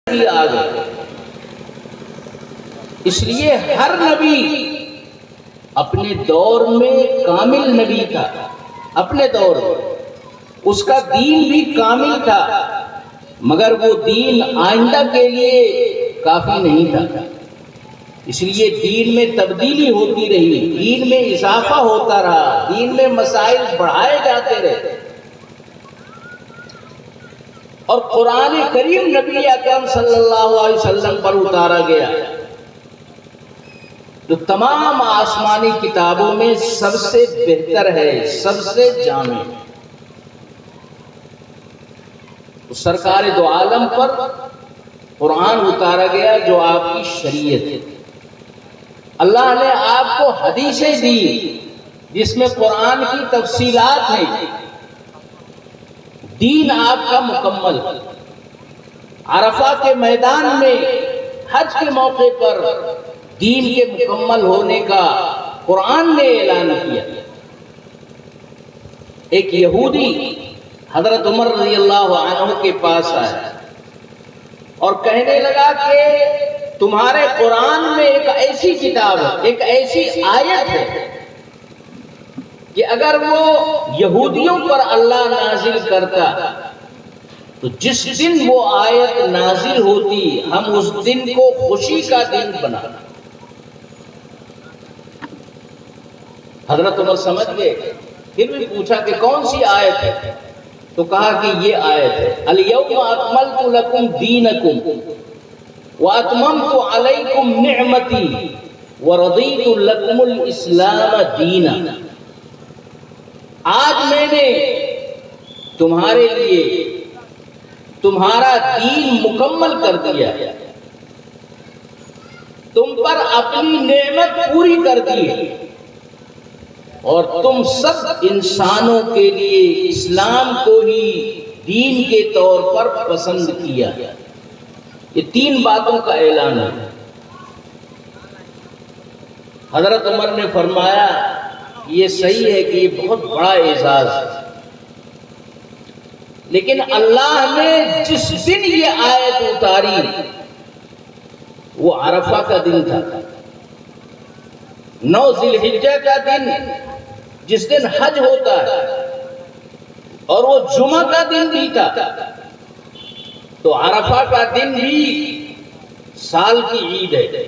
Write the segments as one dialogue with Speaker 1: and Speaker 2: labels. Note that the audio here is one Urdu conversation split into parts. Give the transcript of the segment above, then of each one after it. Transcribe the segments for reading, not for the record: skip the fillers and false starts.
Speaker 1: نبی آ گئے. اس لیے ہر نبی اپنے دور میں کامل نبی تھا. اپنے دور میں اس کا دین بھی کامل تھا، مگر وہ دین آئندہ کے لیے کافی نہیں تھا. اس لیے دین میں تبدیلی ہوتی رہی، دین میں اضافہ ہوتا رہا، دین میں مسائل بڑھائے جاتے رہے. اور قرآن کریم نبی اکرم صلی اللہ علیہ وسلم پر اتارا گیا جو تمام آسمانی کتابوں میں سب سے بہتر ہے، سب سے جامع. سرکار دو عالم پر قرآن اتارا گیا جو آپ کی شریعت ہے. اللہ نے آپ کو حدیثیں دی جس میں قرآن کی تفصیلات ہیں. دین آپ کا مکمل. عرفہ کے میدان میں حج کے موقع پر دین کے مکمل ہونے کا قرآن نے اعلان کیا. ایک یہودی حضرت عمر رضی اللہ عنہ کے پاس آیا اور کہنے لگا کہ تمہارے قرآن میں ایک ایسی کتاب ہے، ایک ایسی آیت ہے کہ اگر وہ یہودیوں پر اللہ نازل کرتا تو جس دن وہ آیت نازل ہوتی ہم اس دن کو خوشی کا دن بنا. حضرت عمر سمجھ گئے، پھر بھی پوچھا کہ کون سی آیت ہے؟ تو کہا کہ یہ آیت ہے الیوم اکملت لکم دینکم واتممت علیکم نعمتی ورضیت لکم الاسلام دینا. آج میں نے تمہارے لیے تمہارا دین مکمل کر دیا، تم پر اپنی نعمت پوری کر دی اور تم سب انسانوں کے لیے اسلام کو ہی دین کے طور پر پسند کیا. یہ 3 باتوں کا اعلان ہے. حضرت عمر نے فرمایا یہ صحیح ہے کہ یہ بہت بڑا اعزاز ہے، لیکن اللہ نے جس دن یہ آیت اتاری وہ عرفہ کا دن تھا، 9 ذی الحجہ کا دن جس دن حج ہوتا ہے، اور وہ جمعہ کا دن بھی تھا. تو عرفہ کا دن بھی سال کی عید ہے.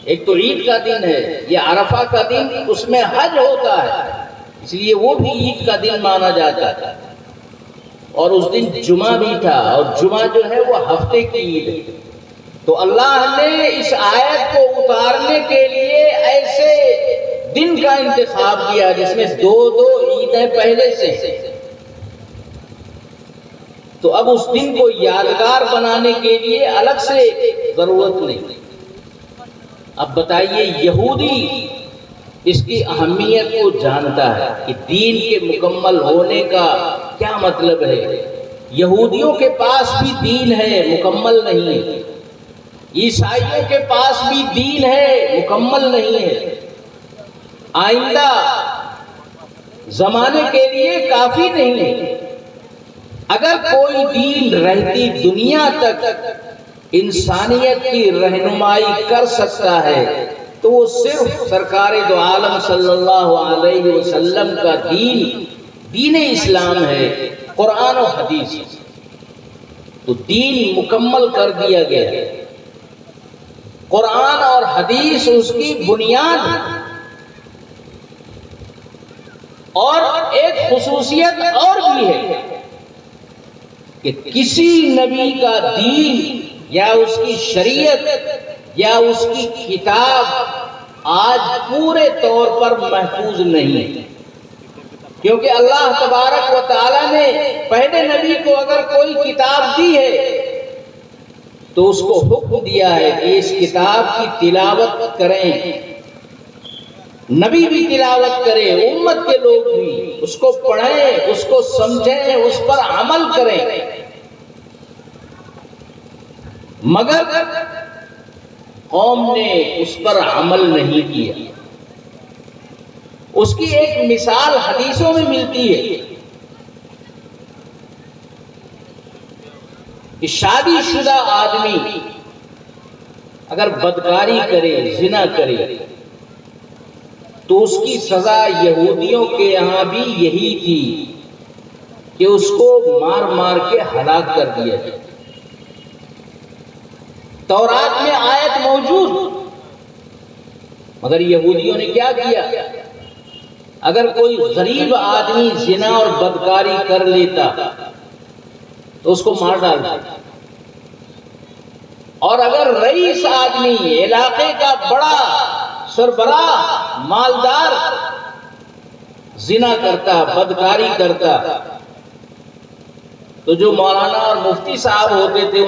Speaker 1: ایک تو عید کا دن ہے، یہ عرفہ کا دن اس میں حج ہوتا ہے، اس لیے وہ بھی عید کا دن مانا جاتا ہے. اور اس دن جمعہ بھی تھا، اور جمعہ جو ہے وہ ہفتے کی عید ہے. تو اللہ نے اس آیت کو اتارنے کے لیے ایسے دن کا انتخاب کیا جس میں 2 عیدیں پہلے سے. تو اب اس دن کو یادگار بنانے کے لیے الگ سے ضرورت نہیں. اب بتائیے یہودی اس کی اہمیت کو جانتا ہے کہ دین کے مکمل ہونے کا کیا مطلب ہے. یہودیوں کے پاس بھی دین ہے، مکمل نہیں ہے. عیسائیوں کے پاس بھی دین ہے، مکمل نہیں ہے. آئندہ زمانے کے لیے کافی نہیں ہے. اگر کوئی دین رہتی دنیا تک انسانیت کی رہنمائی کر سکتا ہے تو وہ صرف سرکار دو عالم صلی اللہ علیہ وسلم کا دین اسلام ہے، قرآن و حدیث. تو دین مکمل کر دیا گیا. قرآن اور حدیث اس کی بنیاد ہے. اور ایک خصوصیت اور بھی ہے کہ کسی نبی کا دین یا اس کی شریعت یا اس کی کتاب آج پورے طور پر محفوظ نہیں ہے. کیونکہ اللہ تبارک و تعالی نے پہلے نبی کو اگر کوئی کتاب دی ہے تو اس کو حکم دیا ہے کہ اس کتاب کی تلاوت کریں. نبی بھی تلاوت کرے، امت کے لوگ بھی اس کو پڑھیں، اس کو سمجھیں، اس پر عمل کریں. مگر قوم نے اس پر عمل نہیں کیا. اس کی ایک مثال حدیثوں میں ملتی ہے. کہ شادی شدہ آدمی اگر بدکاری کرے، زنا کرے، تو اس کی سزا یہودیوں کے یہاں بھی یہی تھی کہ اس کو مار مار کے ہلاک کر دیا جائے۔ تورات میں آیت موجود، مگر یہودیوں نے کیا کیا؟ اگر کوئی غریب آدمی زنا اور بدکاری کر لیتا تو اس کو مار ڈالتا، اور اگر رئیس آدمی، علاقے کا بڑا سربراہ، مالدار زنا کرتا، بدکاری کرتا، تو جو مولانا اور مفتی صاحب ہوتے تھے